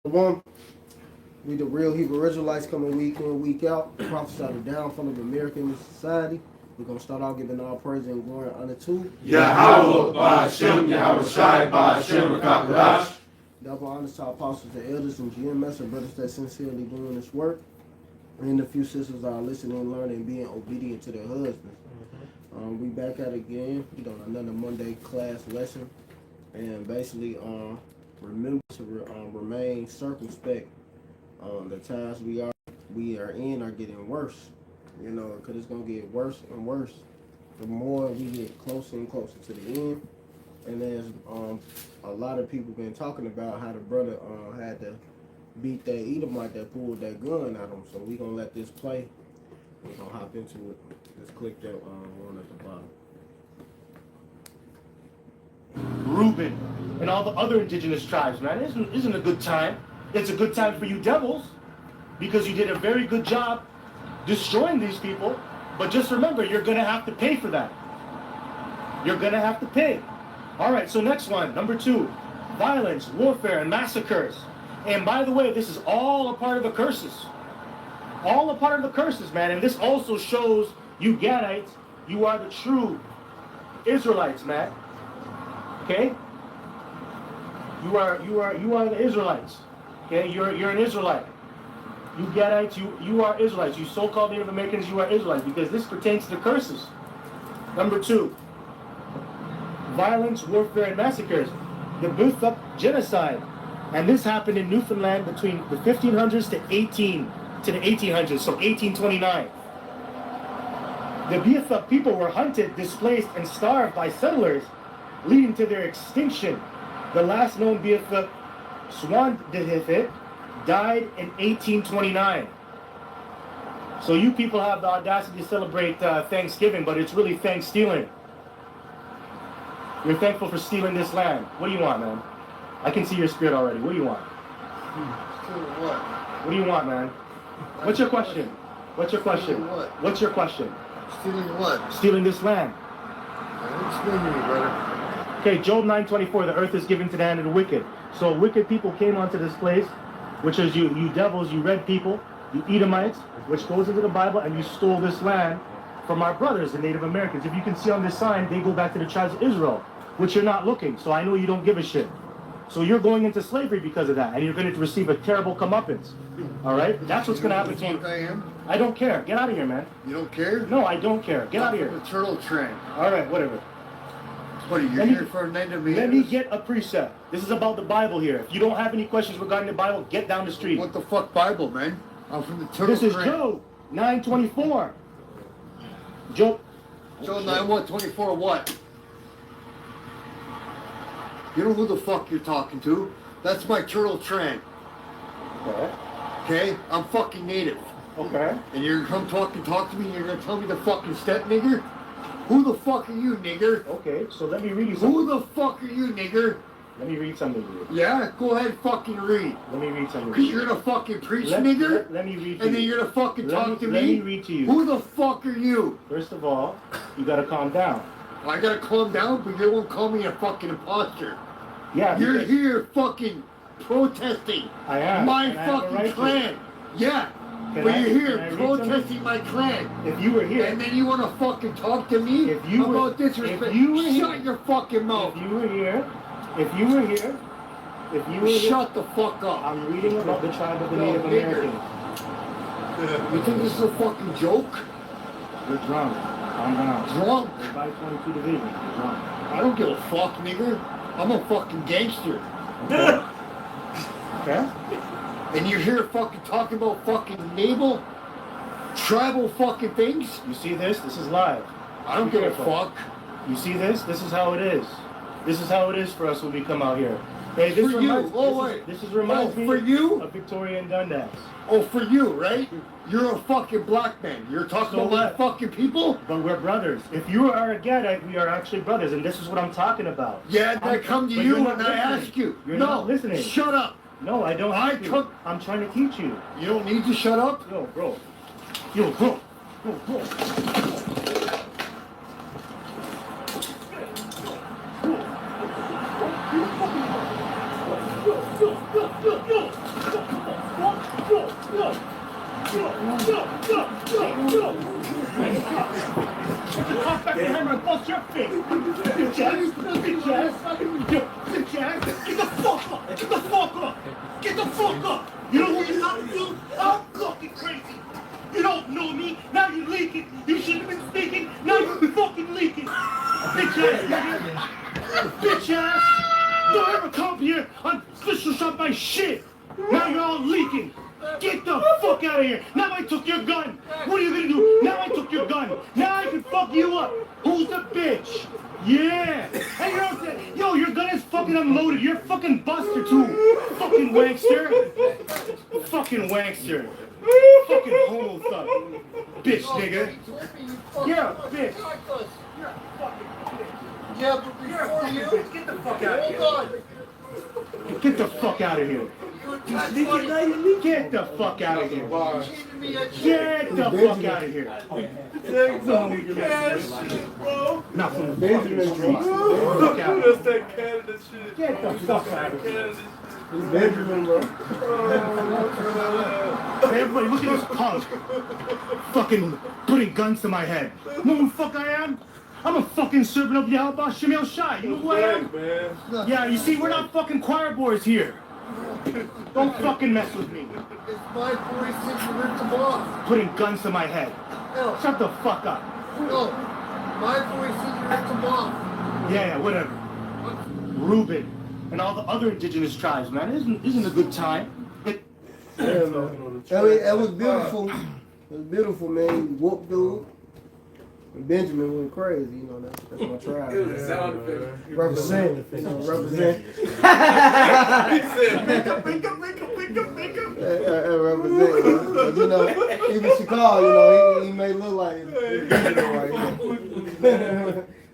One, we the real Hebrew Israelites coming week in, week out. Prophesy the downfall of American society. We're going to start out giving all praise and glory and honor to Yahweh, Ba'ashem, Yahweh Shai, Ba'ashem, Rakakadash. double honors to our apostles and elders and GMS and brothers that sincerely doing this work. And a few sisters are listening, learning, being obedient to their husbands. We back at it again, another Monday class lesson. And basically, remember to remain circumspect. The times we are in are getting worse, because it's going to get worse and worse the more we get closer and closer to the end. And there's a lot of people been talking about how the brother had to beat that Edomite that pulled that gun at him. So we're going to let this play. We're going to hop into it. Let's click that one at the bottom. Reuben and all the other indigenous tribes, man. Isn't a good time. It's a good time for you devils because you did a very good job destroying these people. But just remember, you're going to have to pay for that. You're going to have to pay. All right, so next one, number 2, violence, warfare, and massacres. And by the way, this is all a part of the curses. All a part of the curses, man. And this also shows you Gadites, you are the true Israelites, man. Okay? You are the Israelites. Okay? You're an Israelite. You Gadites, you are Israelites. You so-called Native Americans, you are Israelites, because this pertains to the curses. Number 2, violence, warfare, and massacres. The Buthup genocide. And this happened in Newfoundland between the 1500s to the 1800s, so 1829. The Buthup people were hunted, displaced, and starved by settlers, leading to their extinction. The last known Buthup, Swandihithit, died in 1829. So you people have the audacity to celebrate Thanksgiving, but it's really thanks stealing. You're thankful for stealing this land. What do you want, man? I can see your spirit already. What do you want? Stealing what? What do you want, man? What's your question? What's your question? Stealing what? What's your question? Stealing what? Stealing this land. Explain to me, brother. Okay, Job 9:24, the earth is given to the hand of the wicked. So wicked people came onto this place, which is you devils, you red people, you Edomites, which goes into the Bible, and you stole this land from our brothers, the Native Americans. If you can see on this sign, they go back to the tribes of Israel, which you're not looking, so I know you don't give a shit. So you're going into slavery because of that, and you're going to receive a terrible comeuppance. All right? That's what's going to happen to you. I am? I don't care. Get out of here, man. You don't care? No, I don't care. Get out of here. The turtle train. All right, whatever. What are you here for a night of me? Let me get a precept. This is about the Bible here. If you don't have any questions regarding the Bible, get down the street. What the fuck Bible, man? I'm from the turtle This is train. Job 9:24. Job 9:24 what? You know who the fuck you're talking to? That's my turtle train. Okay. Okay? I'm fucking native. Okay. And you're gonna come talk to me and you're gonna tell me to fucking step, nigger? Who the fuck are you, nigger? Okay, so let me read you something. Who the fuck are you, nigger? Let me read something to you. Yeah? Go ahead fucking read. Let me read something to Because you. you're gonna fucking preach, nigger? Let me read to And then you. you're gonna fucking talk to me? Let me read to you. Who the fuck are you? First of all, you gotta calm down. I gotta calm down, but you won't call me a fucking imposter. Yeah, You're because here fucking protesting I am. my and I have a fucking right to. clan. Yeah, Can but I- you're can I here read protesting my clan. If you were here, And then you wanna fucking talk to me If you were- about disrespect? if you were here- Shut your fucking mouth. if you were here, Shut the fuck up. I'm reading about the tribe of the No, Native nigger. Americans. You think this is a fucking joke? You're drunk. Calm down. Drunk? You're by 22 division. You're drunk. I don't give a fuck, nigger. I'm a fucking gangster. Okay? And you're here fucking talking about fucking naval, tribal fucking things? You see this? This is live. I don't Be give a careful. fuck. You see this? This is how it is. This is how it is for us when we come out here. Hey, this For reminds, you. Oh, this, wait. is, this is reminds Oh, me for you? of Victoria and Dundas. Oh, for you, right? You're a fucking black man. You're talking So about my what? fucking people? But we're brothers. If you are a Gadite, we are actually brothers, and this is what I'm talking about. Yeah, and I come to But you you're not and I listening. ask you. You're no, not listening. Shut up. No, I don't. I have to. come- I'm trying to teach you. You don't need to shut up? Yo, bro. Yo, bro. Yo, bro. across your face. Bitch ass, bitch ass, bitch ass. Get the fuck up, get the fuck up, get the fuck up. You know what you're about to do? I'm fucking crazy. You don't know me, now you're leaking. You shouldn't have been speaking, now you're fucking leaking. Bitch ass, nigga. Bitch ass. Don't ever come here and switch up my shit. Now you're all leaking. Get the fuck out of here. Now I took your gun. What are you gonna do? Now I took your gun. Now I can fuck you up. Who's the bitch? Yeah. Hey, you're out there. Yo, your gun is fucking unloaded. You're a fucking buster too. Fucking wankster. Fucking wankster. Fucking homo thug. Bitch, nigga. You're a bitch. You're a fucking bitch. Yeah, but before you... Get the fuck out of here. Hold on. Get the fuck out of here. Get the fuck out of here. Get the fuck out of here. Not from the Benjamin streets. Fuck out of here. Get the fuck out of here. Benjamin, bro. Hey, everybody, look at this punk. Fucking putting guns to my head. You know who the fuck I am? I'm a fucking servant of Yahweh Shemel Shai. You know who I am? Yeah, you see, we're not fucking choir boys here. Don't fucking mess with me. It's my voice that you ripped them off. Putting guns to my head. No, Shut the fuck up. no. My voice that you ripped them off. Yeah, whatever. Reuben and all the other indigenous tribes, man. Isn't a good time. Yeah, man. I mean, it was beautiful. It was beautiful, man. He whooped dude. And Benjamin went crazy, you know, that's my tribe. It was a sound effect. Represent, you know, represent. He said, pick up. Represent, but, you know, even Chicago, you know, he may look like it's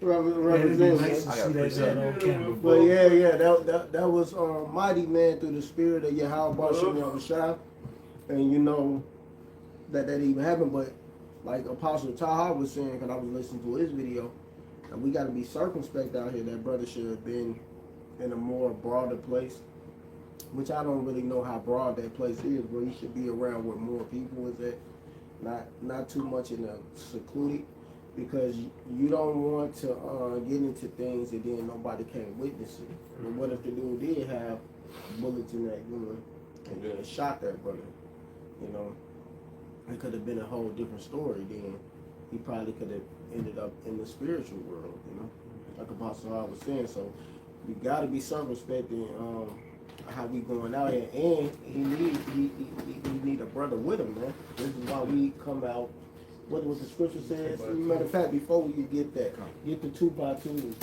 represent. But yeah, that was mighty, man, through the spirit of Yahweh Shem Yahushua. And you know that even happened, but like Apostle Taha was saying, because I was listening to his video, that we got to be circumspect out here. That brother should have been in a more broader place, which I don't really know how broad that place is, but he should be around where more people is at, not too much in a secluded, because you don't want to get into things and then nobody can witness it. And what if the dude did have bullets in that gun and then shot that brother, you know? It could have been a whole different story then. He probably could have ended up in the spiritual world, you know, like Apostle Hall was saying. So we got to be circumspect in how we going out here, and he need a brother with him, man. This is why we come out. What the scripture says. Matter of fact, before we get that, get the 2x2,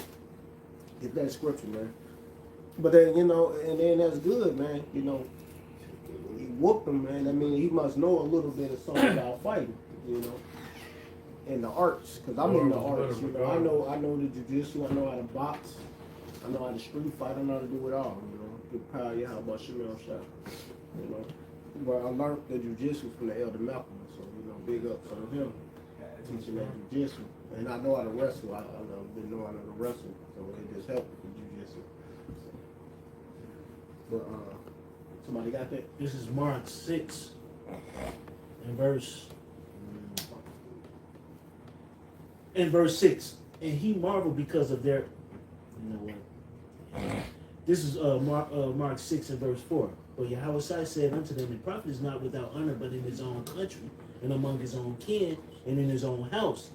get that scripture, man. But then and then that's good, man. He whooped him, man. I mean, he must know a little bit of something about fighting, and the arts, because I'm in the arts. I know the jiu-jitsu. I know how to box. I know how to street fight. I know how to do it all. Good power, how about Shemel Shah? But I learned the jiu-jitsu from the Elder Malcolm, so big ups on him teaching that jiu-jitsu. And I know how to wrestle. I've been knowing how to wrestle, so it just helped with the jiu-jitsu. But somebody got that? This is Mark 6 and verse 6. And he marveled because of their, This is Mark 6 and verse 4. But Yahweh said unto them, the prophet is not without honor, but in his own country, and among his own kin, and in his own house.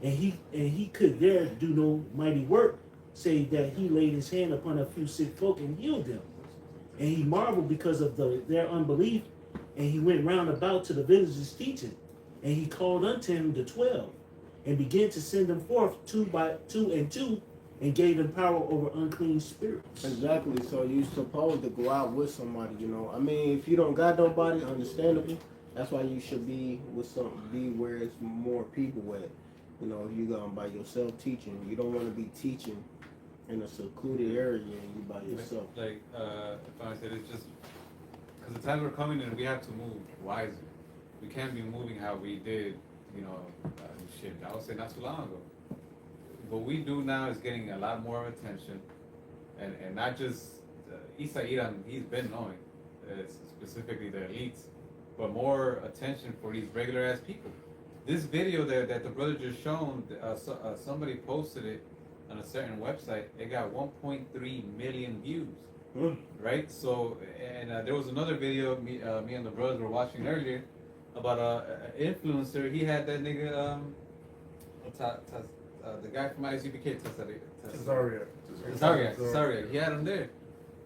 And he could there do no mighty work, save that he laid his hand upon a few sick folk and healed them. And he marveled because of their unbelief, and he went round about to the villages teaching. And he called unto him the 12, and began to send them forth two and two, and gave them power over unclean spirits. Exactly. So you supposed to go out with somebody, I mean, if you don't got nobody, understandable. That's why you should be with where it's more people at. If you going by yourself teaching, you don't want to be teaching in a secluded area and you by yourself. Like, if I said it's just because the times we're coming and we have to move wisely. We can't be moving how we did, I would say not too long ago. What we do now is getting a lot more attention, and not just Isa Iran, he's been knowing, specifically the elites, but more attention for these regular ass people. this video that the brother just shown, somebody posted it on a certain website. It got 1.3 million views. Right? So, and there was another video me and the brothers were watching earlier about an influencer. He had that nigga, the guy from ICBK, Tazaria. He had him there,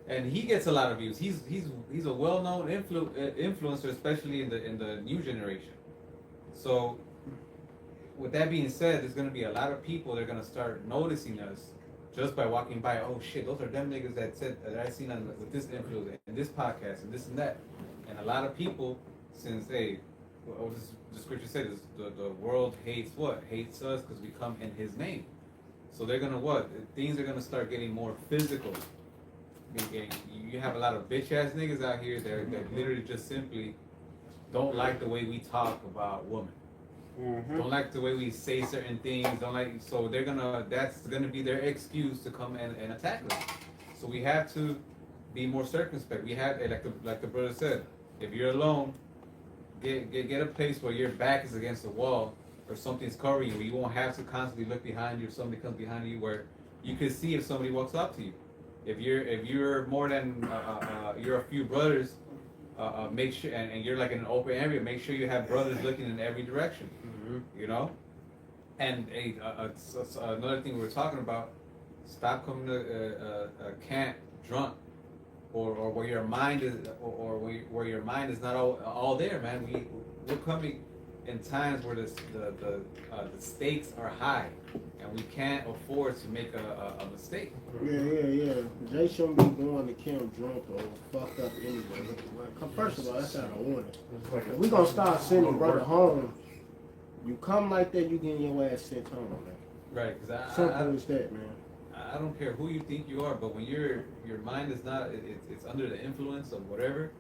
and he gets a lot of views. He's a well-known influencer, especially in the new generation. So, with that being said, there's gonna be a lot of people that are gonna start noticing us just by walking by. Oh shit, those are them niggas that I seen with this influencer and this podcast and this and that. And a lot of people, since what does the scripture say? The world hates what? Hates us because we come in His name. So they're gonna what? Things are gonna start getting more physical. You have a lot of bitch ass niggas out here that literally just simply don't like the way we talk about women. Don't like the way we say certain things. So that's gonna be their excuse to come and attack us. So we have to be more circumspect. We have, like the brother said, if you're alone, get a place where your back is against the wall or something's covering you. You won't have to constantly look behind you if somebody comes behind you, where you can see if somebody walks up to you. If you're more than you're a few brothers, make sure, and you're like in an open area, make sure you have brothers looking in every direction. You know. And another thing we were talking about: stop coming to camp drunk, or where your mind is, or where your mind is not all there, man. We're coming in times where the stakes are high, and we can't afford to make a mistake. Yeah. They shouldn't be going to camp drunk or fucked up anyway. First of all, that's out of order. If we gonna start sending brother home, you come like that, you getting your ass sent home, man. Right? Because simple as that, man. I don't care who you think you are, but when your mind is not, it's under the influence of whatever,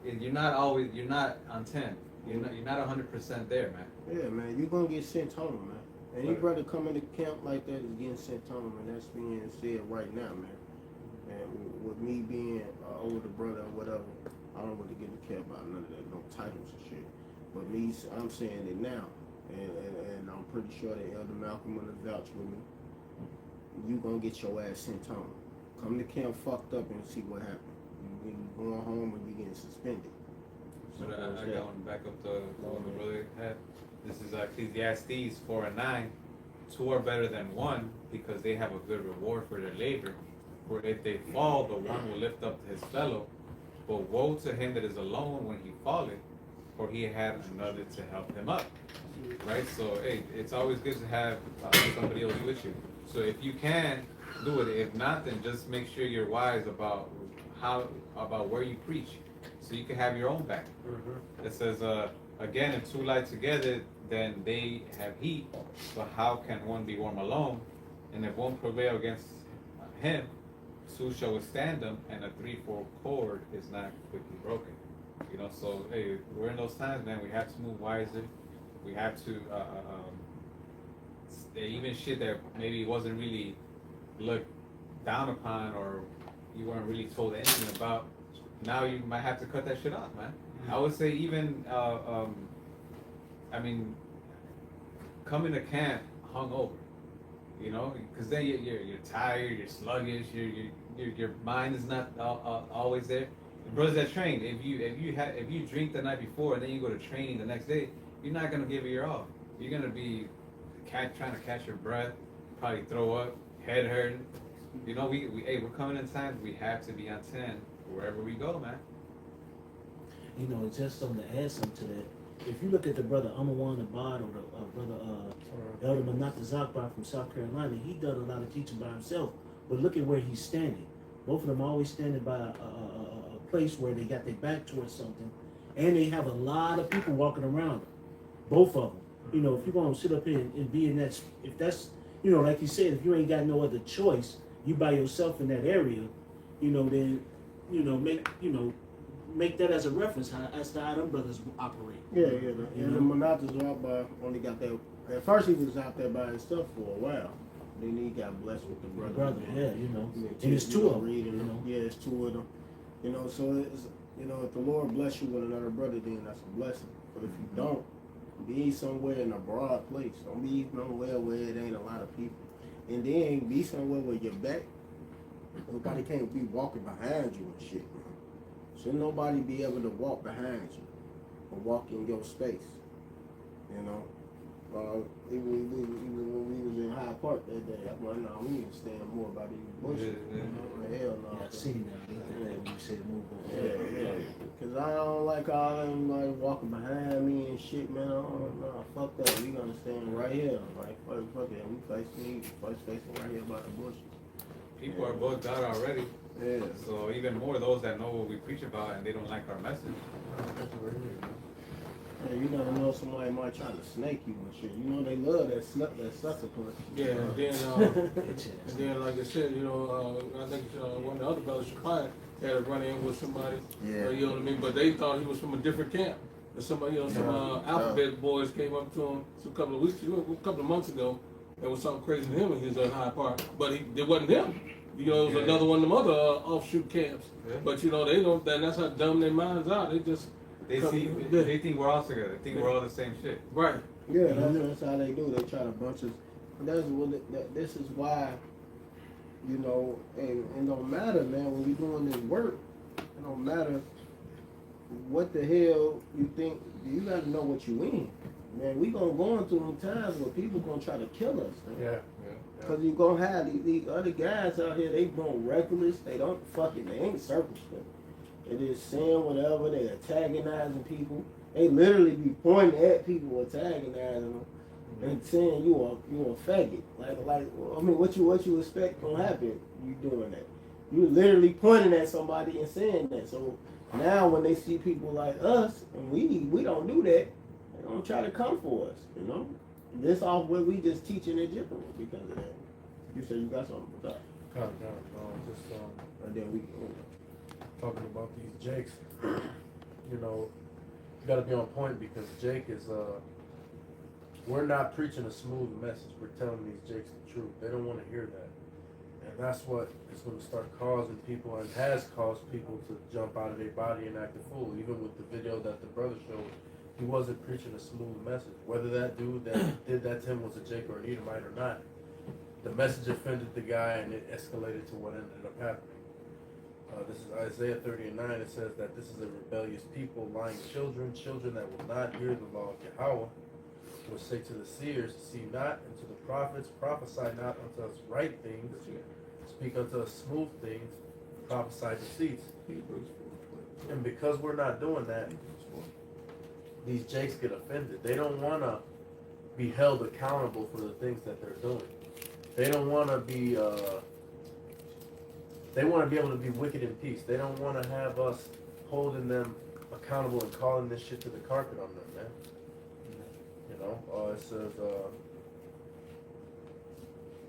you're not on 10. You're not 100% there, man. Yeah, man, you're gonna get sent home, man. Any brother coming to camp like that is getting sent home, and that's being said right now, man. And with me being an older brother or whatever, I don't really give a care about none of that, no titles and shit. But me, I'm saying it now, and I'm pretty sure that Elder Malcolm will vouch with me. You gonna get your ass sent home. Come to camp fucked up and see what happens. You going home and you getting suspended. But I got one back up to what the brother had. This is Ecclesiastes 4:9. 2 are better than 1 because they have a good reward for their labor. For if they fall, the one will lift up his fellow. But woe to him that is alone when he falleth, for he had another to help him up. Right? So, it's always good to have somebody else with you. So if you can, do it. If not, then just make sure you're wise about where you preach, so you can have your own back. It says, again, if two lie together, then they have heat. But how can one be warm alone? And if one prevail against him, two shall withstand them, and a threefold cord is not quickly broken. You know, so we're in those times, man. We have to move wiser. We have to even shit that maybe wasn't really looked down upon, or you weren't really told anything about. Now you might have to cut that shit off, man. I would say even, coming to camp hungover, you know, because then you're tired, you're sluggish, your mind is not always there. The brothers that train, if you drink the night before and then you go to training the next day, you're not gonna give it your all. You're gonna be trying to catch your breath, probably throw up, head hurting. You know, we're coming in times we have to be on 10 wherever we go, man. You know, just something to add something to that. If you look at the brother Amawan Abad or the brother Elder Manata Zakbar from South Carolina, he does a lot of teaching by himself. But look at where he's standing. Both of them always standing by a place where they got their back towards something, and they have a lot of people walking around them. Both of them. You know, if you're going to sit up here and be in that, if that's, you know, like you said, if you ain't got no other choice, you by yourself in that area, you know, then, you know, make that as a reference as to how them brothers operate. Yeah. And the Manata's Zakbar only got that. At first, he was out there by himself for a while. Then he got blessed with the brother. Yeah, you know. And it's two of them. You know? Yeah, it's two of them. You know, so it's, you know, if the Lord bless you with another brother, then that's a blessing. But if you don't, Be somewhere in a broad place. Don't be nowhere where it ain't a lot of people. And then be somewhere where your back, nobody can't be walking behind you and shit, man. Should nobody be able to walk behind you or walk in your space, you know? Even when we was in Hyde Park that day, I'm like, no, we need to stand more about these bushes. Yeah. Hell no. Yeah, I seen that. You said move on. Yeah. Cause I don't like all them like walking behind me and shit, man. No, fuck that. We gonna stand right here. Like fuck that. We facing right here by the bushes. People are bugged out already. Yeah. So even more those that know what we preach about and they don't like our message. Yeah, you never know, somebody might try to snake you and shit. You know they love that sucker punch. Yeah, and then like I said, you know, I think one of the other brothers, Chicago, had a run in with somebody. Yeah. You know what I mean? But they thought he was from a different camp. And somebody, you know, some alphabet boys came up to him a couple of months ago. There was something crazy to him when he was at Hyde Park, but it wasn't him. You know, it was another one of them other offshoot camps. Yeah. But you know, they don't. That's how dumb their minds are. They just They think we're all together. They think we're all the same shit. right. Yeah, that's how they do. They try to bunch us. This is why, you know, and it don't matter, man. When we doing this work, it don't matter what the hell you think. You got to know what you in. Man, we gonna go into them times where people gonna try to kill us. Man. Yeah. Cause you gonna have these other guys out here. They born reckless. They don't they ain't circumspect. They just saying whatever. They antagonizing people. They literally be pointing at people, antagonizing them, and saying you a faggot. Like I mean, what you expect gonna happen? You doing that? You literally pointing at somebody and saying that. So now when they see people like us and we don't do that, they don't try to come for us. You know, this off where we just teaching it differently because of that. You said you got something to talk, and then we. Talking about these Jakes, you know, you gotta be on point because Jake is, we're not preaching a smooth message. We're telling these Jakes the truth. They don't want to hear that. And that's what is going to start causing people and has caused people to jump out of their body and act a fool. Even with the video that the brother showed, he wasn't preaching a smooth message. Whether that dude that did that to him was a Jake or an Edomite or not, the message offended the guy and it escalated to what ended up happening. This is Isaiah 30:9. It says that this is a rebellious people, lying children that will not hear the law of Yahweh, will say to the seers, see not, and to the prophets, prophesy not unto us right things, speak unto us smooth things, prophesy deceits. And because we're not doing that, these Jakes get offended. They don't want to be held accountable for the things that they're doing. They don't want to be... They want to be able to be wicked in peace. They don't want to have us holding them accountable and calling this shit to the carpet on them, man. You know, it says,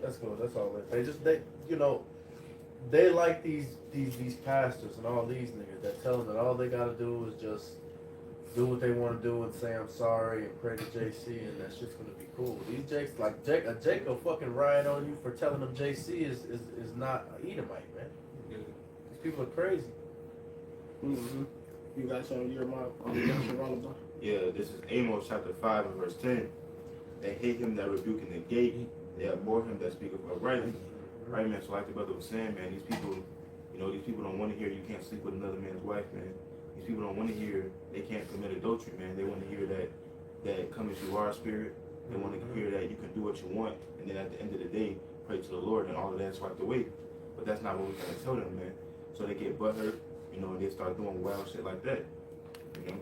let's go. That's all. You know, they like these pastors and all these niggas that tell them that all they gotta do is just do what they want to do and say I'm sorry and pray to JC and that shit's gonna be cool. These Jakes, like a Jake will fucking riot on you for telling them JC is not an Edomite, man. These people are crazy. Mm-hmm. You got something in your mouth? Yeah, this is Amos chapter 5 and verse 10. They hate him that rebuke in the gate. They abhor him that speaketh uprightly. Right, man? So like the brother was saying, man, these people, you know, these people don't want to hear you can't sleep with another man's wife, man. These people don't want to hear they can't commit adultery, man. They want to hear that come as you are, spirit. They want to hear that you can do what you want, and then at the end of the day, pray to the Lord, and all of that's wiped away. But that's not what we're going to tell them, man. So they get butthurt, you know, and they start doing wild shit like that, you know.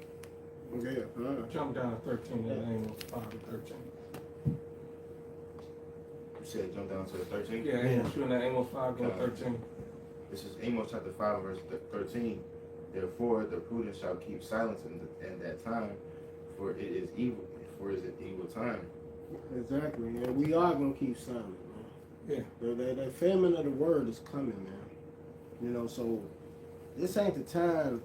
Yeah. Jump down to 13 in Amos 5 and 13. You said jump down to 13? Yeah, Amos, you're in that Amos 5 and 13. This is Amos chapter 5 verse 13. Therefore the prudent shall keep silence in that time, for it is evil, for it is an evil time. Exactly, and we are gonna keep silent, man. Yeah. That famine of the word is coming, man. You know, so this ain't the time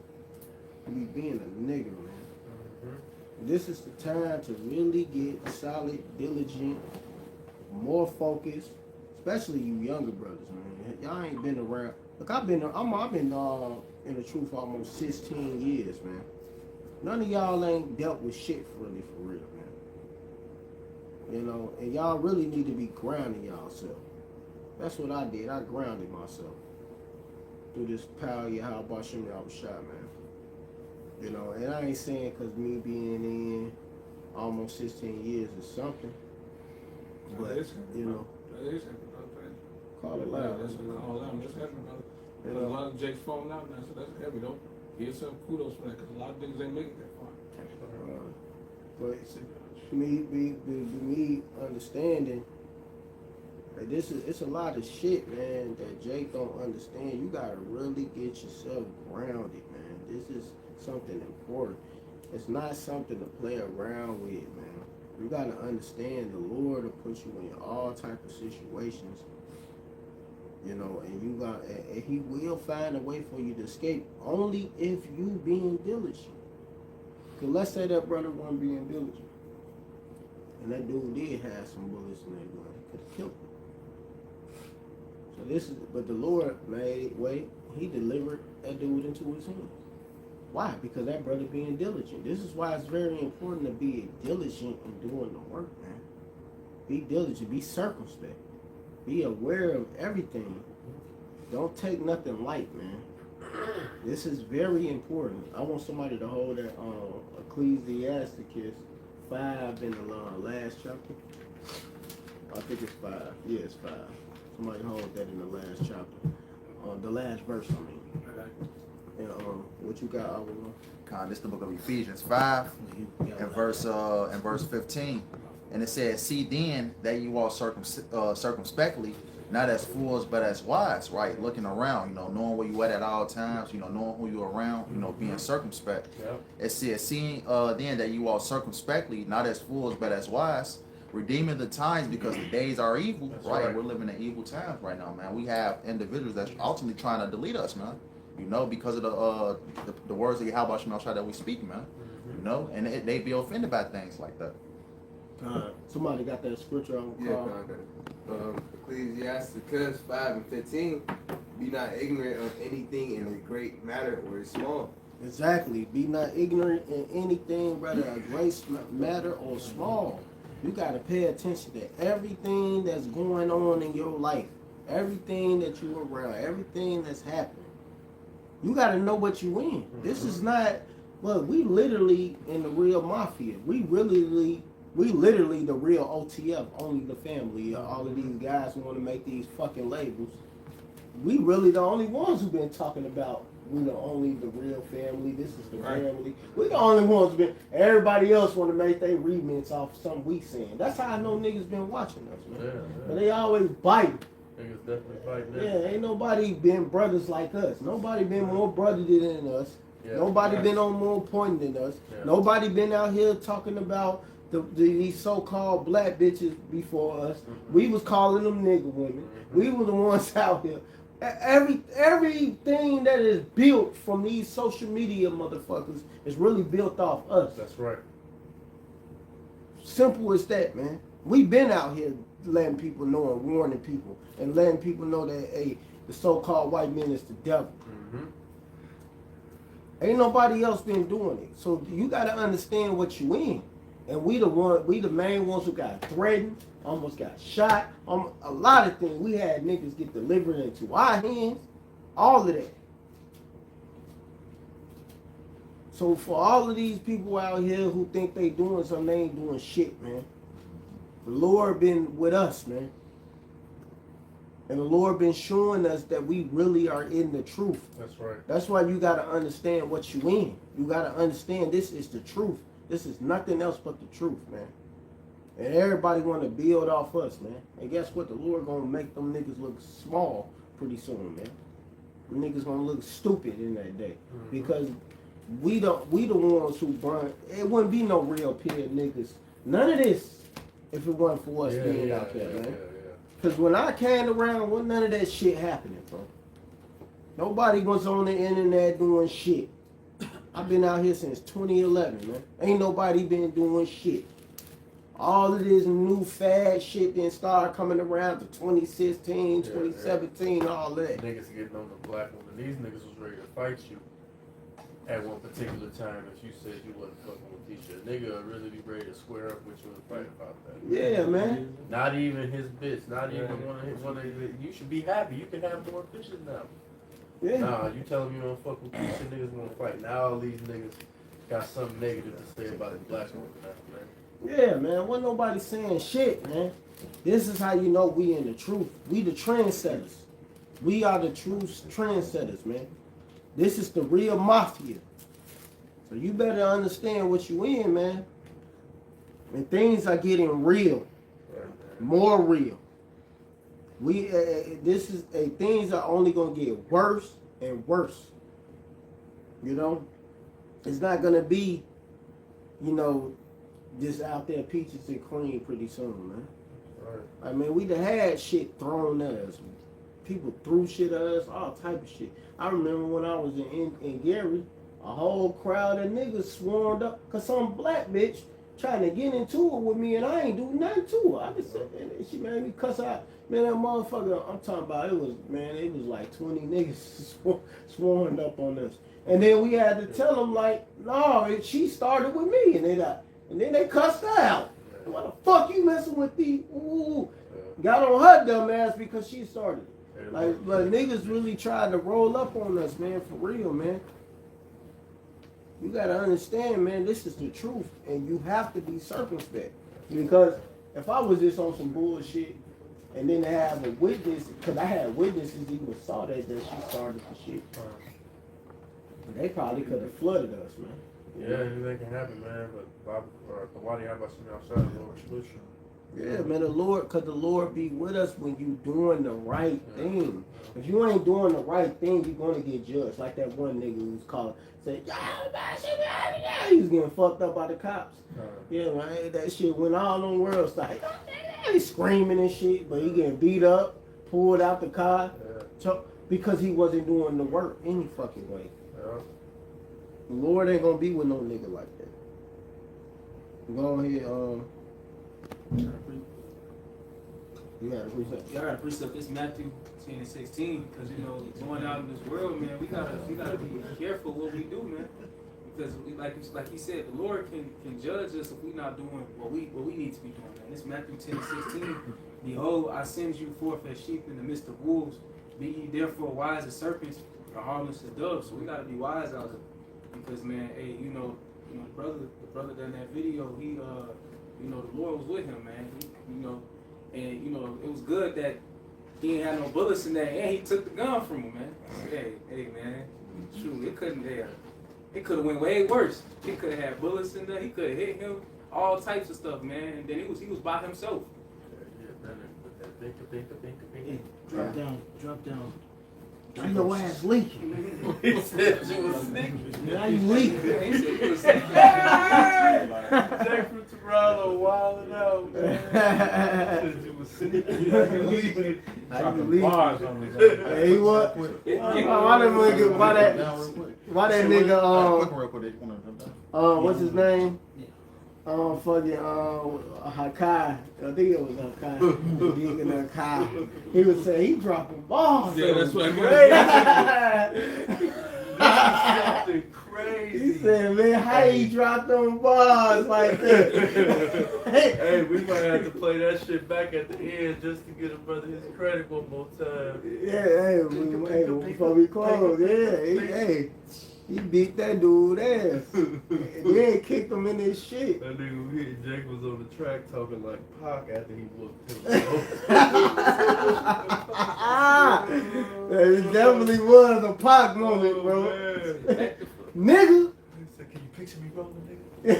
to be being a nigga, man. This is the time to really get solid, diligent, more focused, especially you younger brothers, man. Y'all ain't been around. Look, I've been in the truth for almost 16 years, man. None of y'all ain't dealt with shit for real, man. You know, and y'all really need to be grounding yourself. That's what I did. I grounded myself through this power of Yahweh Shem Yahushua, man. You know, and I ain't saying because me being in almost 16 years is something, but you know, call it loud. That's call out. That's heavy, brother. You A know, lot of Jake's falling out now, so that's heavy, though. Give yourself kudos for that, because a lot of niggas ain't making that far. but me understanding that it's a lot of shit, man, that Jake don't understand. You gotta really get yourself grounded, man. This is something important. It's not something to play around with, man. You gotta understand the Lord will put you in all type of situations, you know, and He will find a way for you to escape only if you being diligent. Cause let's say that brother wasn't being diligent, and that dude did have some bullets in that gun, he could have killed him. But the Lord made way. He delivered that dude into his hands. Why? Because that brother being diligent. This is why it's very important to be diligent in doing the work, man. Be diligent. Be circumspect. Be aware of everything. Don't take nothing light, man. This is very important. I want somebody to hold that Ecclesiasticus 5 in the last chapter. I think it's 5. Yeah, it's 5. Somebody hold that in the last chapter. The last verse, I mean. And what you got, Alvin? This is the book of Ephesians 5 and verse 15. And it says, see then that you walk circumspectly, not as fools, but as wise, right? Looking around, you know, knowing where you at all times, you know, knowing who you're around, you know, being circumspect. Yep. It says, seeing then that you walk circumspectly, not as fools, but as wise, redeeming the times because the days are evil, right? We're living in evil times right now, man. We have individuals that's ultimately trying to delete us, man. You know, because of the words of Yahweh Shem Yahushua that we speak, man. You know, and they be offended by things like that. Somebody got that scripture on the call. Ecclesiasticus 5 and 15. Be not ignorant of anything in a great matter or a small. Exactly. Be not ignorant in anything, whether a great matter or small. You got to pay attention to everything that's going on in your life. Everything that you're around. Everything that's happening. You got to know what you in. This is not, well, we literally in the real mafia. We literally the real OTF, only the family. All of these guys who want to make these fucking labels. We really the only ones who've been talking about, we the only the real family. This is the family. We the only ones who've been, everybody else want to make their remix off something we saying. That's how I know niggas been watching us, man. Yeah. But they always bite. Niggas definitely fighting. Yeah, ain't nobody been brothers like us. Nobody been more brotherly than us. Yeah, nobody been on more point than us. Yeah. Nobody been out here talking about these so-called black bitches before us. We was calling them nigga women. We were the ones out here. Everything that is built from these social media motherfuckers is really built off us. That's right. Simple as that, man. We been out here letting people know and warning people and letting people know that, hey, the so-called white man is the devil. Ain't nobody else been doing it. So you got to understand what you in. And we the main ones who got threatened, almost got shot. A lot of things. We had niggas get delivered into our hands. All of that. So for all of these people out here who think they doing something, they ain't doing shit, man. The Lord been with us, man. And the Lord been showing us that we really are in the truth. That's right. That's why you got to understand what you in. You got to understand this is the truth. This is nothing else but the truth, man. And everybody want to build off us, man. And guess what? The Lord going to make them niggas look small pretty soon, man. The niggas going to look stupid in that day. Because we the ones who burn. It wouldn't be no real pure niggas. None of this if it wasn't for us being out there, man. Because when I came around, wasn't none of that shit happening, bro. Nobody was on the internet doing shit. I've been out here since 2011, man. Ain't nobody been doing shit. All of this new fad shit then started coming around to 2016, 2017, all that. Niggas getting on the black woman. These niggas was ready to fight you. at one particular time if you said you wasn't fucking with Tisha. A nigga would really be ready to square up with you and fight about that. Yeah, man. Not even his bitch, not even one of his. You should be happy. You can have more bitches now. Yeah. Nah, you tell them you don't fuck with Tisha, niggas wanna fight. Now all these niggas got something negative to say about the black woman now, man. Yeah, man. Wasn't nobody saying shit, man. This is how you know we in the truth. We the trendsetters. We are the true trendsetters, man. This is the real mafia. So you better understand what you in, man. And things are getting real, more real. We things are only gonna get worse and worse. You know, it's not gonna be, you know, just out there peaches and cream pretty soon, man. Right. I mean, we done had shit thrown at us. People threw shit at us, all type of shit. I remember when I was in Gary, a whole crowd of niggas swarmed up because some black bitch trying to get into it with me and I ain't do nothing to her. I just said, and she made me cuss out. Man, that motherfucker, I'm talking about, it was like 20 niggas swarmed up on us. And then we had to tell them like, no, she started with me. And then they cussed her out. What the fuck you messing with these? Ooh. Got on her dumb ass because she started. Like niggas really tried to roll up on us, man, for real, man. You gotta understand, man, this is the truth. And you have to be circumspect. Because if I was just on some bullshit and then have a witness, because I had witnesses even saw that she started the shit. They probably could have flooded us, man. Yeah, anything can happen, man. But why do you have us outside the Lord's solution? Yeah, man, the Lord be with us when you doing the right thing. If you ain't doing the right thing, you're gonna get judged. Like that one nigga who was calling, said, he was getting fucked up by the cops. Yeah, man, that shit went all on world side. He's screaming and shit, but he getting beat up, pulled out the car, because he wasn't doing the work any fucking way. The Lord ain't gonna be with no nigga like that. Go ahead, you got a precept. Yeah, I got a precept. It's Matthew 10 and 16. Because, you know, going out in this world, man, we gotta be careful what we do, man. Because, like he said, the Lord can judge us if we not doing what we need to be doing, man. It's Matthew 10 and 16. Behold, I send you forth as sheep in the midst of wolves. Be ye therefore wise as serpents, or harmless as doves. So we gotta be wise out there. Because, man, hey, you know, the brother done that video. He, you know, the Lord was with him, man. He, you know. And, you know, it was good that he ain't had no bullets in there, and he took the gun from him, man. Hey, man, true, it could have went way worse. He could have had bullets in there. He could have hit him, all types of stuff, man. And then he was by himself. Drop down. I know ass leaking. He said you was sneaking. Now you leaking. He said he was sneaking. Jack from Toronto wilding out, man. He said you was sneaking. How you leaving? Hey, what? Why that nigga, what's his name? Hakai. I think it was Hakai. He was saying he dropping balls. Yeah, that's what I got. Crazy. He said, man, how he dropped them balls like that? Hey, we might have to play that shit back at the end just to get a brother his credit one more time. Yeah, before we close, hey. He beat that dude ass. Then kicked him in his shit. That nigga who hit Jake was on the track talking like Pac after he whooped him. It definitely was a Pac moment, bro. Nigga. He said, can you picture me rolling, nigga?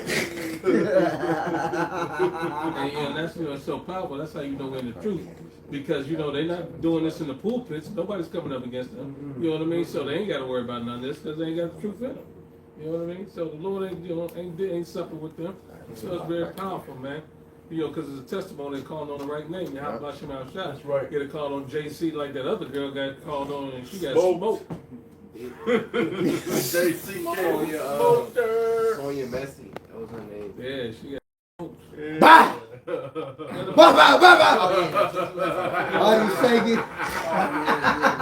And that's, you know, so powerful. That's how you know we're in the truth. Because, you know, they're not doing this in the pulpits. Nobody's coming up against them. You know what I mean? So they ain't got to worry about none of this because they ain't got the truth in them. You know what I mean? So the Lord ain't, you know, ain't suffering with them. So it's very powerful, man. You know, because it's a testimony calling on the right name. How about you out shot? That's right. Get a call on JC like that other girl got called on and she got smoked. JC Sonya Messi. That was her name. Yeah, she got smoked. Bah! Bah! Why you shaking?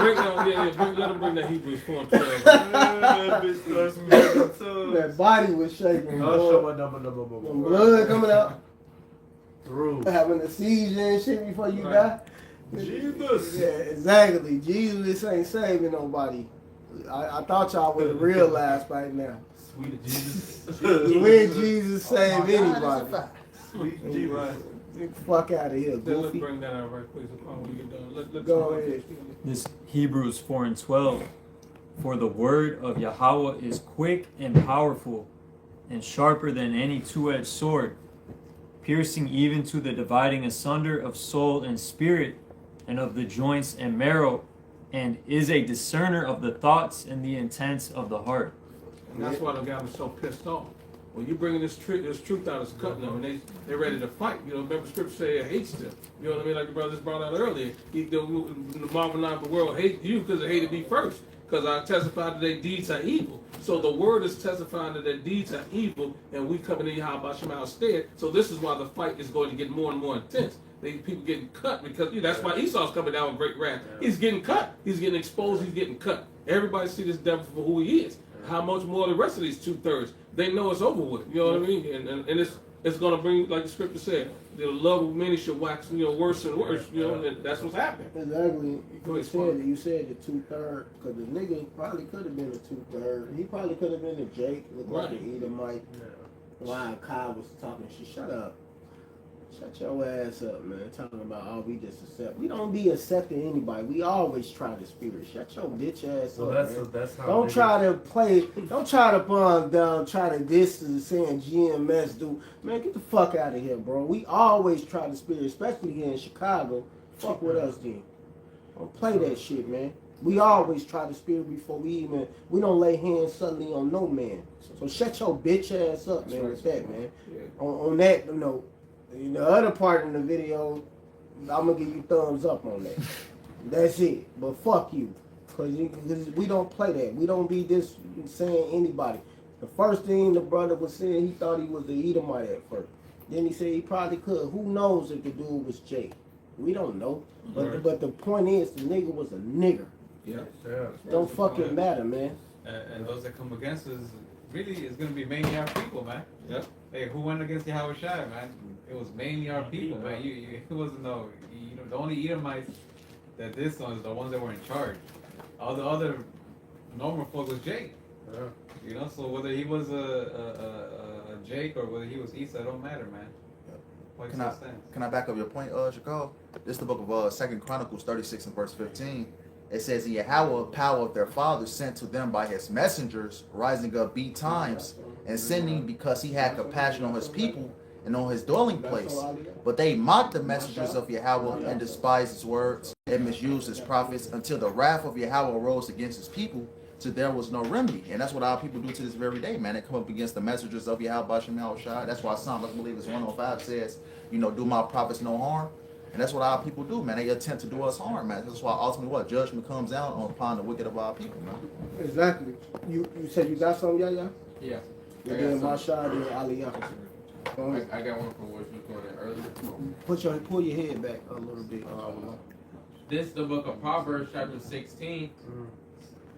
Let him bring that Hebrews 4 and 12. That body was shaking. I'll show my number. Blood coming out. Through. Having a seizure and shit before you Right. die. Jesus. Yeah, exactly. Jesus ain't saving nobody. I thought y'all would have realized by now. Sweet Jesus. When Jesus save anybody. Sweet Jesus. Get the fuck out of here, Then let's goofy. bring that out right quick. So when we get done, let's Go ahead. This Hebrews 4 and 12. For the word of Yahweh is quick and powerful, and sharper than any two-edged sword, piercing even to the dividing asunder of soul and spirit, and of the joints and marrow, and is a discerner of the thoughts and the intents of the heart. And that's why the guy was so pissed off. When you bringing this truth out, it's cutting them, and they're ready to fight. You know, remember Scripture say it hates them. You know what I mean? Like the brothers brought out earlier. The marvel not of the world hate you because they hated me first. Because I testified that their deeds are evil. So the word is testifying that their deeds are evil, and we coming in Yahweh Shema instead. So this is why the fight is going to get more and more intense. People getting cut because that's why Esau's coming down with great wrath. He's getting cut. He's getting exposed. He's getting cut. Everybody see this devil for who he is. How much more the rest of these 2/3? They know it's over with. You know what I mean? And it's going to bring, like the scripture said, the love of many shall wax, worse and worse. You know, and that's what's happening. Exactly. You said the 2/3, because the nigga probably could have been a 2/3. He probably could have been a Jake, looked like an Edomite. While Kyle was talking shit, shut up. Shut your ass up, man. Talking about, we just accept. We don't be accepting anybody. We always try the spirit. Shut your bitch ass up, man. That's how Don't try to play. Don't try to bum down. Try to distance saying GMS do. Man, get the fuck out of here, bro. We always try the spirit, especially here in Chicago. Fuck with us, then. Don't play that shit, man. We always try the spirit before we don't lay hands suddenly on no man. So shut your bitch ass up, man. With that, man. On that note. In the other part in the video, I'm gonna give you thumbs up on that. That's it. But fuck you, cause we don't play that. We don't be this saying anybody. The first thing the brother was saying, he thought he was the Edomite at first. Then he said he probably could. Who knows if the dude was Jake? We don't know. But the point is, the nigga was a nigger. Yeah. Don't fucking matter, man. And those that come against us, really, it's gonna be mainly our people, man. Yep. Hey, who went against Yahweh Shai, man? It was mainly our people, man. It wasn't the only Edomites that this one is the ones that were in charge. All the other normal folk was Jake. Yeah. So whether he was a Jake or whether he was Esau, it don't matter, man. Can I back up your point, Chicago? This is the book of 2 Chronicles 36 and verse 15. It says, the Yahweh power of their fathers sent to them by his messengers, rising up times and sending because he had compassion on his people and on his dwelling place. But they mocked the messengers of Yahweh and despised his words and misused his prophets until the wrath of Yahweh arose against his people, till there was no remedy. And that's what our people do to this very day, man. They come up against the messengers of Yahweh Shai. That's why Psalm, I believe it's 105 says, do my prophets no harm. And that's what our people do, man. They attempt to do us harm, man. That's why ultimately judgment comes down upon the wicked of our people, man. Exactly. You said you got something, Yaya? Yeah. And then Masha, then Aliyah. I got one from what you was going earlier. Pull your head back a little bit. This is the book of Proverbs, chapter 16.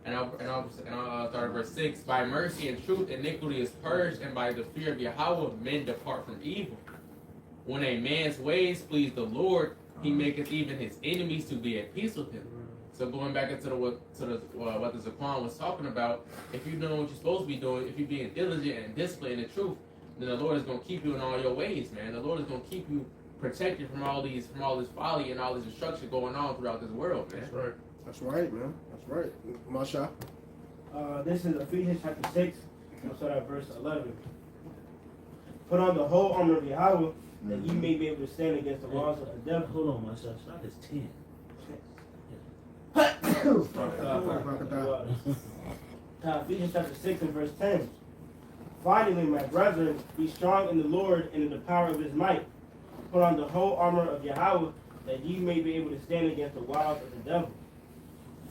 And I'll start at verse 6. By mercy and truth, iniquity is purged, and by the fear of Yahweh, men depart from evil. When a man's ways please the Lord, he maketh even his enemies to be at peace with him. So going back into what the Zaquan was talking about, if you know what you're supposed to be doing, if you're being diligent and disciplined in the truth, then the Lord is going to keep you in all your ways, man. The Lord is going to keep you protected from all this folly and all this destruction going on throughout this world, man. That's right. That's right, man. That's right. Masha. This is Ephesians chapter 6. I'll start at verse 11. Put on the whole armor of Yahweh, that you may be able to stand against the walls of the devil. Hold on, myself. Start at 10. Ephesians chapter 6 and verse 10. Finally, my brethren, be strong in the Lord and in the power of his might. Put on the whole armor of Yahweh, that ye may be able to stand against the wiles of the devil.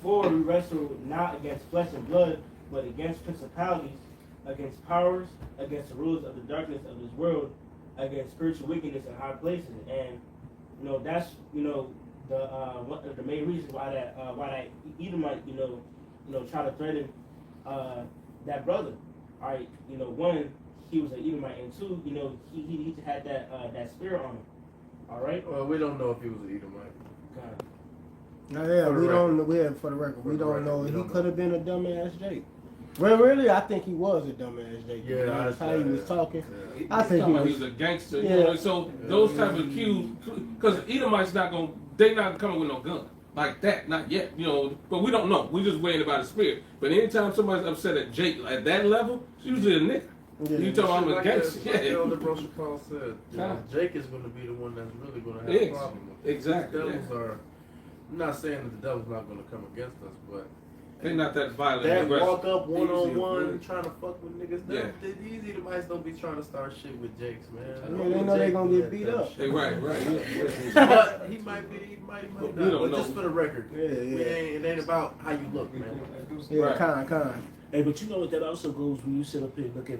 For we wrestle not against flesh and blood, but against principalities, against powers, against the rulers of the darkness of this world, against spiritual wickedness in high places. And that's the main reason why that Edomite, try to threaten that brother. All right, one, he was an Edomite, and two, he had that spirit on him. All right. Well, we don't know if he was an Edomite. God. No, yeah, we don't know. Yeah, for the record, we don't know. He could have been a dumbass Jake. Well, really, I think he was a dumbass Jake. Yeah, that's how he was talking. He I think he was a gangster. You know, so those type of cues, because Edomites they not coming with no gun like that, not yet. But we don't know. We just waiting about his spirit. But anytime somebody's upset at Jake at that level, it's usually a nigga. Yeah. You talking about him a gangster? Like Yeah. Elder Bro Paul said, Jake is going to be the one that's really going to have a problem with it. Exactly. The devils are. I'm not saying that the devil's not going to come against us, but they're not that violent. that aggressive. walk up one on one trying to fuck with niggas. Yeah. These Edomites don't be trying to start shit with Jakes, man. Yeah, they know they gonna get beat up. Hey, right. But he might be, he might not. We don't But know. just for the record, Yeah. it ain't about how you look, man. Yeah, Right. kind. Hey, but you know what that also goes when you sit up here and look at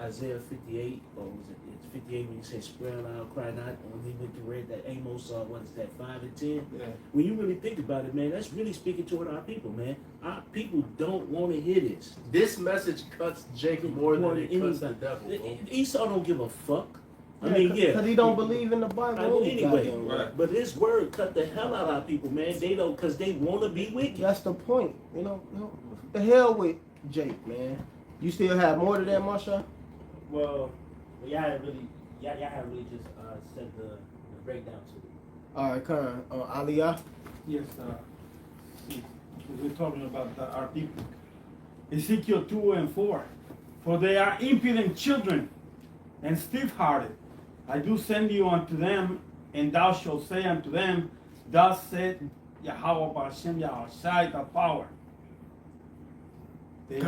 Isaiah 58, or was it it's 58 when you say spare out, cry not, when we went to read that Amos, what is that, 5 and 10? Yeah. When you really think about it, man, that's really speaking toward our people, man. Our people don't want to hear this. This message cuts Jake more than it cuts the devil. bro. Esau don't give a fuck. I mean, because he don't believe in the Bible. Anyway, Right. but this word cut the hell out of our people, man. They don't, because they want to be wicked. That's the point. The hell with Jake, man. You still have more to that, Marsha? Well, y'all haven't really just said the breakdown to it. All right, Khan. Aliyah. Yes, we're talking about our people. Ezekiel 2 and 4. For they are impudent children and stiff-hearted. I do send you unto them, and thou shalt say unto them, thus said Yahweh B'Hashem Yahushai the power. They're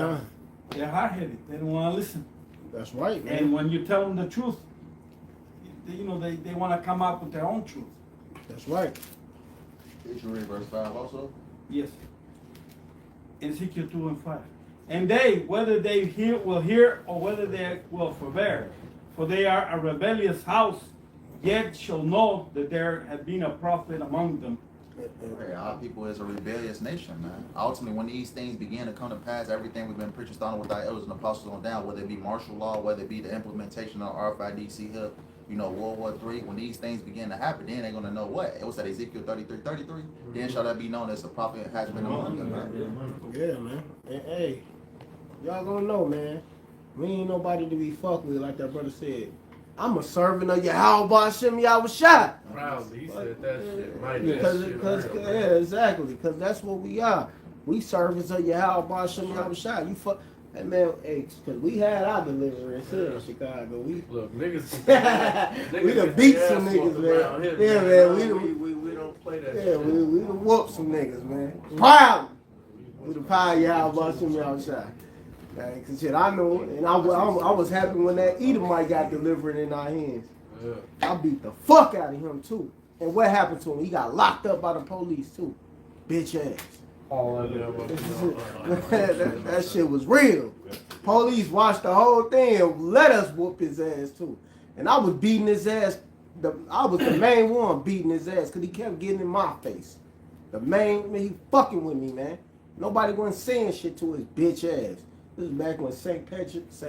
hard-headed. They don't want to listen. That's right, man. And when you tell them the truth, they want to come up with their own truth. That's right. Did you read verse 5 also? Yes. Ezekiel 2 and 5. And they, whether they will hear or whether they will forbear, for they are a rebellious house, yet shall know that there had been a prophet among them. Hey, our people is a rebellious nation, man. Ultimately, when these things begin to come to pass, everything we've been preaching, starting with our elders and apostles on down, whether it be martial law, whether it be the implementation of RFID, HIP, World War III, when these things begin to happen, then they're going to know what? It was at Ezekiel 33. Then shall that be known as the prophet has been among them, man. Yeah, man. Hey, y'all gonna know, man. We ain't nobody to be fucked with, like that brother said. I'm a servant of Yahweh B'Hashem Yahushai. Proudly, he said that shit. Mighty Yeah, exactly. Because that's what we are. We servants of Yahweh B'Hashem Yahushai. You fuck. Hey, man, because we had our deliverance here in Chicago. Look, niggas. We done beat some niggas, man. Yeah, man. We don't play that Yeah, shit. we done whooped some niggas, man. Proud. We the power of Yahweh B'Hashem Yahushai. Cause shit, I know, and I was happy when that Edomite got delivered in our hands. Yeah. I beat the fuck out of him too. And what happened to him? He got locked up by the police too. Bitch ass. All of them. that shit was real. Police watched the whole thing and let us whoop his ass too. And I was beating his ass. I was the main one beating his ass because he kept getting in my face. He fucking with me, man. Nobody wasn't saying shit to his bitch ass. This is back when St. Patrick's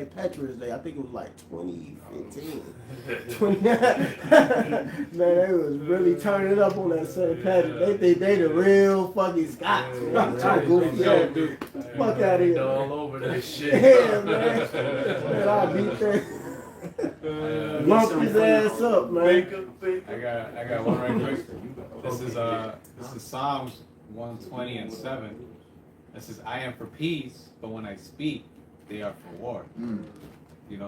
Day. I think it was like 2015. Man, they was really turning up on that St. Patrick. They think they the real fucking Scots. Man. So goofy ass dude. Fuck out of here. All over that shit. Yeah, man. Man, I beat that. Lump his ass up, man. I got one right quick. This is Psalms 120 and 7. It says, I am for peace, but when I speak, they are for war.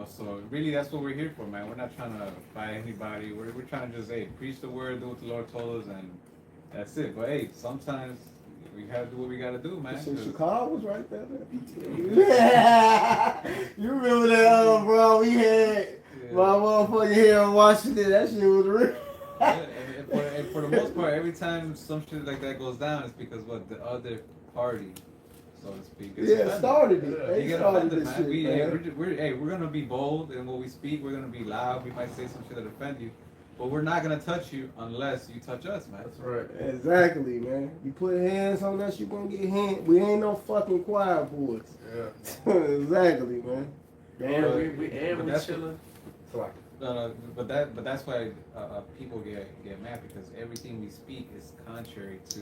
So really that's what we're here for, man. We're not trying to fight anybody. We're trying to just, preach the word, do what the Lord told us, and that's it. But hey, sometimes we gotta do what we gotta do, man. So Chicago was right there. Yeah. You remember that, bro? We had my motherfucker here in Washington. That shit was real. And for the most part, every time some shit like that goes down, it's because the other party, so to speak, started it. They started this shit, man. We're gonna be bold in what we speak. We're gonna be loud. We might say some shit that offend you, But we're not gonna touch you unless you touch us, man. That's right. Exactly, man. You put hands on us, you gonna get hands. We ain't no fucking choir boys. Yeah. Exactly, man. And we that's chilling. Like, No, but that's why people get mad because everything we speak is contrary to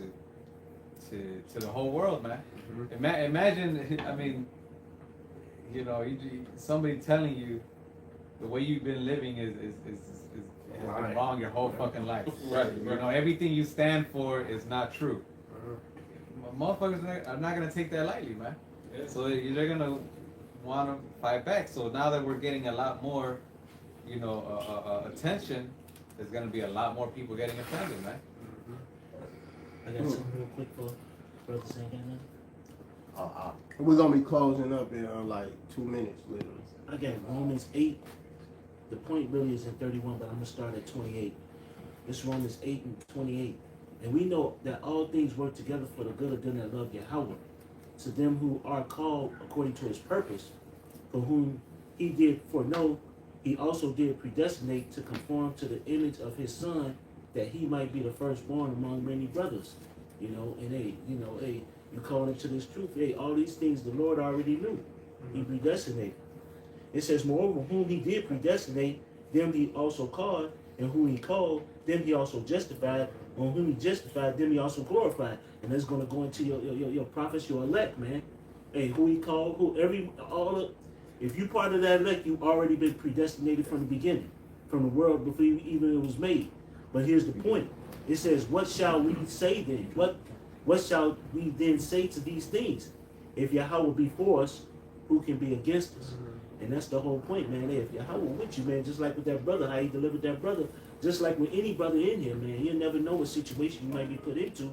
the whole world, man. Mm-hmm. Imagine, I mean, you know, somebody telling you the way you've been living has been wrong your whole fucking life. Right. You know, everything you stand for is not true. Motherfuckers are not gonna take that lightly, man. Yeah. So they're gonna want to fight back. So now that we're getting a lot more, you know, attention, there's gonna be a lot more people getting offended, man. I got something real quick for Brother Saint. We're gonna be closing up in like 2 minutes, literally. I got Romans 8. The point really is in 31, but I'm gonna start at 28. It's Romans 8 and 28. And we know that all things work together for the good of them that love Yahweh, to them who are called according to his purpose, for whom he did foreknow, he also did predestinate to conform to the image of his son, that he might be the firstborn among many brothers. You know, and hey, you calling into this truth. Hey, all these things the Lord already knew. He predestinated. It says, moreover, whom he did predestinate, them he also called, and whom he called, them he also justified, and whom he justified, them he also glorified. And that's going to go into your prophets, your elect, man. Hey, who he called, if you part of that elect, you've already been predestinated from the beginning, from the world before even it was made. But here's the point. It says, what shall we say then? What shall we then say to these things? If Yahweh be for us, who can be against us? And that's the whole point, man. Hey, if Yahweh with you, man, just like with that brother, how he delivered that brother, just like with any brother in here, man, you never know what situation you might be put into.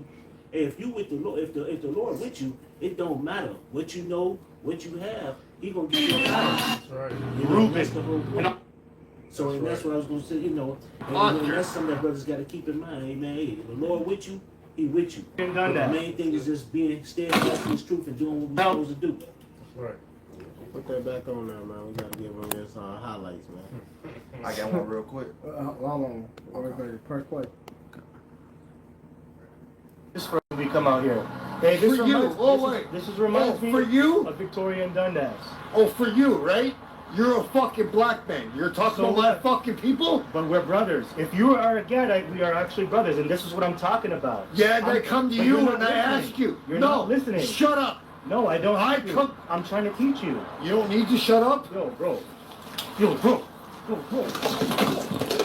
Hey, if you with the Lord, if the Lord with you, it don't matter what you know, what you have. He gonna give you a power. that's right. You know, that's the whole point. So and that's what I was gonna say. You know, and that's something that brothers got to keep in mind. Amen. Hey, the Lord with you, he with you. Done But that. the main thing is just being steadfast in his truth and doing what we're supposed to do. That's right. Put that back on there, man. We gotta give them this highlights, man. I got one real quick. Hold on. First play. This for we come out here. Hey, this For you. reminds, Oh, this wait. This is reminds Oh, me for you? of Victoria and Dundas. Oh, for you, right? You're a fucking black man. You're talking So about what? fucking people? But we're brothers. If you are a Gadite, we are actually brothers, and this is what I'm talking about. Yeah, and I come to but you you're not and I listening. ask you. You're no, not listening. Shut up. No, I don't. I have to. come- I'm trying to teach you. You don't need to shut up. Yo, bro. Yo, bro. Yo, bro.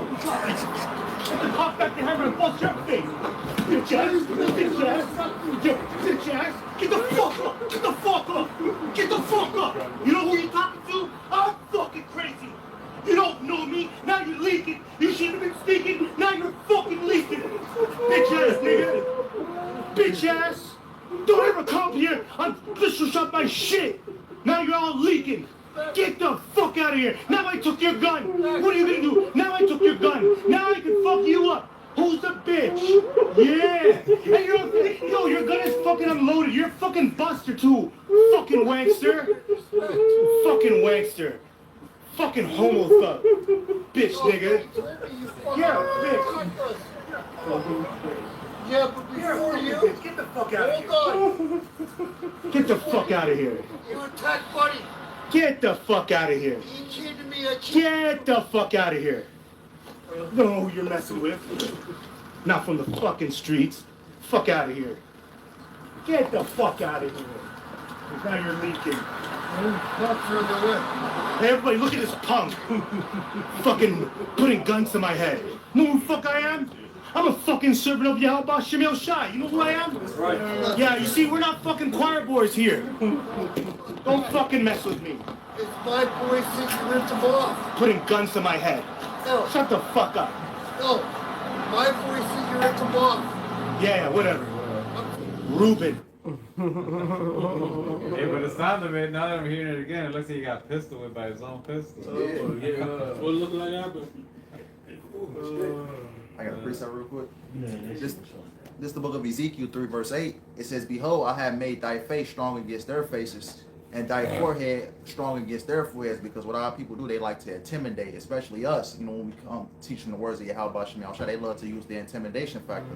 Get the cock back behind my bust your face! Bitch ass! Bitch ass! Yo, bitch ass! Get the fuck up! Get the fuck up! Get the fuck up! You know who you're talking to? I'm fucking crazy! You don't know me, now you're leaking! You should have been speaking, now you're fucking leaking! Bitch ass nigga! Bitch ass! Don't ever come here and disrespect my shit! Now you're all leaking! Get the fuck out of here! Now I took your gun! What are you gonna do? Now I took your gun! Now I can fuck you up! Who's the bitch? Yeah! Hey, yo, your gun is fucking unloaded! You're a fucking buster too! Fucking wankster! Fucking wankster! Fucking homo thug! Bitch nigga! Yeah, bitch! Yeah, but before you... Get the fuck out of here! Hold on. Get the fuck out of here! You attacked Buddy. Get the fuck out of here! He cheated me. I cheated. Get the fuck out of here! Know who you're messing with. Not from the fucking streets. Fuck out of here. Get the fuck out of here. 'Cause now you're leaking. Not further away. Hey, everybody, look at this punk. Fucking putting guns to my head. Know who the fuck I am? I'm a fucking servant of Yahweh Shemel Shai. You know who I am? Right. Yeah, you see, we're not fucking choir boys here. Don't fucking mess with me. It's my boy since you ripped him off. Putting guns to my head. No, Shut the fuck up. no. My boy since you ripped him off. Yeah, whatever. Ruben. Hey, but the sound of it, now that I'm hearing it again, it looks like he got pistol whipped by his own pistol. Yeah. What it look like happened? I I got a precept real quick. Yeah, This is the book of Ezekiel 3 verse 8. It says, "Behold, I have made thy face strong against their faces, and thy forehead strong against their foreheads," because what our people do, they like to intimidate, especially us. You know, when we come teaching the words of Yahweh Shem Yahushua, they love to use the intimidation factor.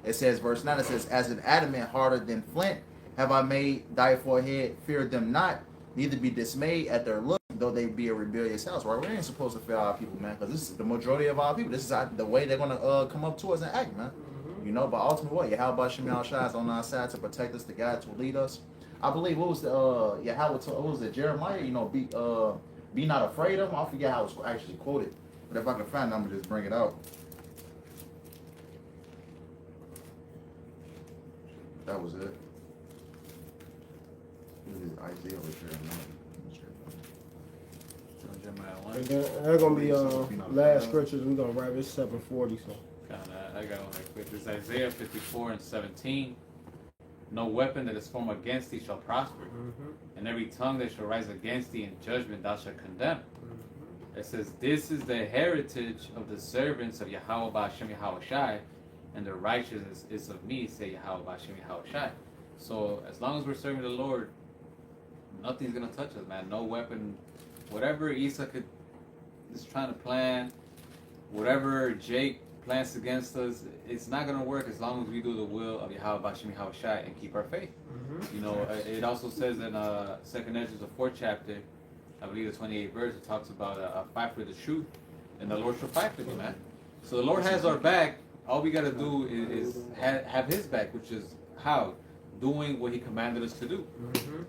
It says, verse 9, it says, "As an adamant harder than flint, have I made thy forehead, fear them not, neither be dismayed at their look, though they be a rebellious house." Right? We ain't supposed to fear our people, man, because this is the majority of our people. This is the way they're going to come up to us and act, man. You know, but ultimately, what? Yahweh Shem Yahushua is on our side to protect us, to guide, to lead us. I believe, what was the Yahweh, what was it, Jeremiah? You know, be not afraid of them. I forget how it was actually quoted, but if I can find it, I'm gonna just bring it out. That was it. Isaiah or Jeremiah. And then they're gonna be last scriptures. We're gonna wrap it 7:40. So I got one right quick. This is Isaiah 54:17. "No weapon that is formed against thee shall prosper, and every tongue that shall rise against thee in judgment thou shalt condemn." It says, "This is the heritage of the servants of Yahweh Ba'ashem Yahushai, and the righteousness is of me, say Yahweh Ba'ashem Yahushai." So as long as we're serving the Lord, nothing's gonna touch us, man. No weapon, whatever Isa is trying to plan, whatever Jake plans against us, it's not gonna work as long as we do the will of Yahweh Ba'ashem Yahushai and keep our faith. You know, it also says in 2nd Ezra, the 4th chapter, I believe the 28th verse, it talks about a fight for the truth, and the Lord shall fight for you, man. So the Lord has our back. All we gotta do is have His back, which is how? Doing what He commanded us to do.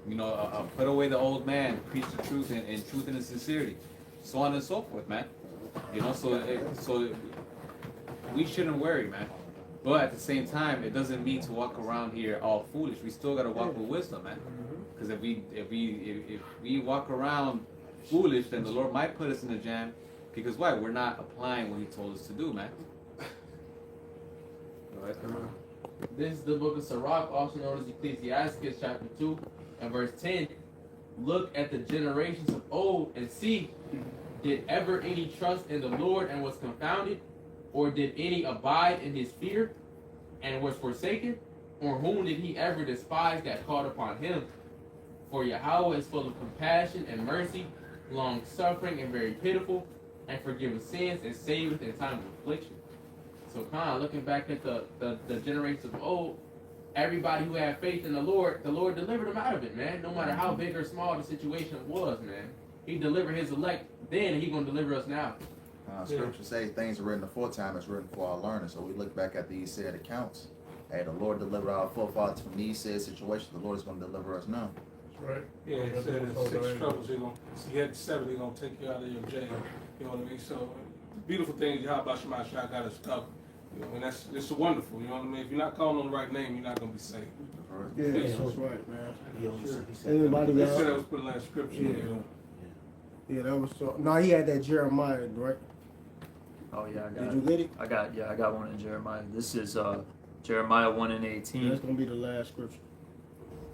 You know, put away the old man, preach the truth in truth and in sincerity, so on and so forth, man. You know, so we shouldn't worry, man. But at the same time, it doesn't mean to walk around here all foolish. We still gotta walk with wisdom, man. Because if we walk around foolish, then the Lord might put us in a jam. Because why? We're not applying what He told us to do, man. Go ahead. This is the book of Sirach, also known as Ecclesiastes, chapter 2 and verse 10. "Look at the generations of old and see, did ever any trust in the Lord and was confounded? Or did any abide in His fear and was forsaken? Or whom did He ever despise that called upon Him? For Yahweh is full of compassion and mercy, long-suffering and very pitiful, and forgiving sins and saveth in time of affliction." So kind of looking back at the generations of old, everybody who had faith in the Lord delivered them out of it, man. No matter how big or small the situation was, man. He delivered His elect then, and He gonna deliver us now. Scripture say things are written aforetime, it's written for our learning. So we look back at these said accounts. Hey, the Lord delivered our forefathers from these said situations. The Lord is going to deliver us now. Right. Yeah, it said in 6 troubles, He had 7, He's going to take you out of your jail. You know what I mean? So, beautiful things, Yahweh Shema Shai got us covered. You know, and it's wonderful, you know what I mean? If you're not calling on the right name, you're not going to be saved. Yeah, that's right, man. Sure. Everybody They else? said that was put last scripture. Yeah, that was so. No, he had that Jeremiah, right? Oh yeah, I got Did you get it? I got one in Jeremiah. This is Jeremiah 1:18. That's gonna be the last scripture.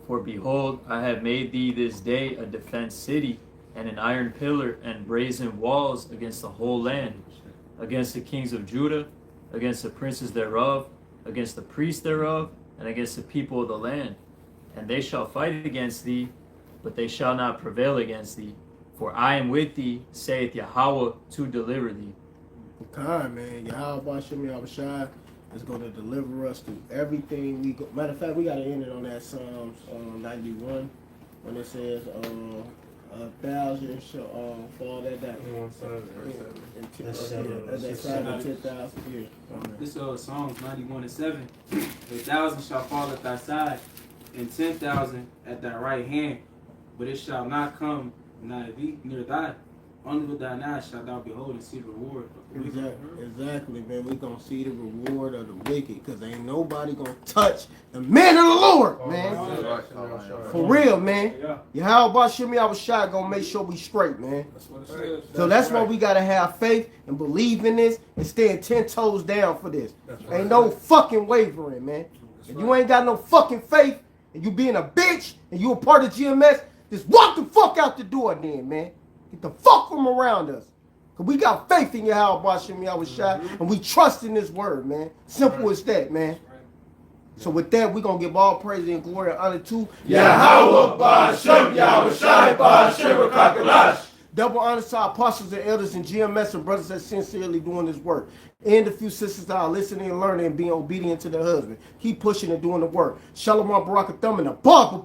"For behold, I have made thee this day a defenced city, and an iron pillar and brazen walls against the whole land, against the kings of Judah, against the princes thereof, against the priests thereof, and against the people of the land. And they shall fight against thee, but they shall not prevail against thee. For I am with thee, saith Yahweh, to deliver thee." Time, man. Yahweh Shem Yahushai is going to deliver us through everything we go. Matter of fact, we got to end it on that Psalms 91 when it says 1,000 shall fall that day. That side of 10,000 years. This is Psalms 91:7. 1,000 shall fall at thy side, and 10,000 at thy right hand, but it shall not come nigh thee, near thy. Only with thine eyes shalt thou behold and see the reward of the wicked. Exactly, man. We're going to see the reward of the wicked because ain't nobody going to touch the men of the Lord, man. For real, man. Yahweh Shem Yahushai going to make sure we straight, man. That's what it says. So that's why we got to have faith and believe in this and stand 10 toes down for this. Ain't no fucking wavering, man. If you ain't got no fucking faith and you being a bitch and you a part of GMS, just walk the fuck out the door then, man. Get the fuck from around us. Cause we got faith in Yahweh Hashem Yahweh Shai, and we trust in this word, man. Simple as that, man. So with that, we're going to give all praise and glory and honor to Yahweh Ba'Shem Yahweh Shai Ba'Shem Kakalash. Double honor to our apostles and elders and GMS and brothers that sincerely doing this work. And the few sisters that are listening and learning and being obedient to their husband. Keep pushing and doing the work. Shalom Barakathum and the ball.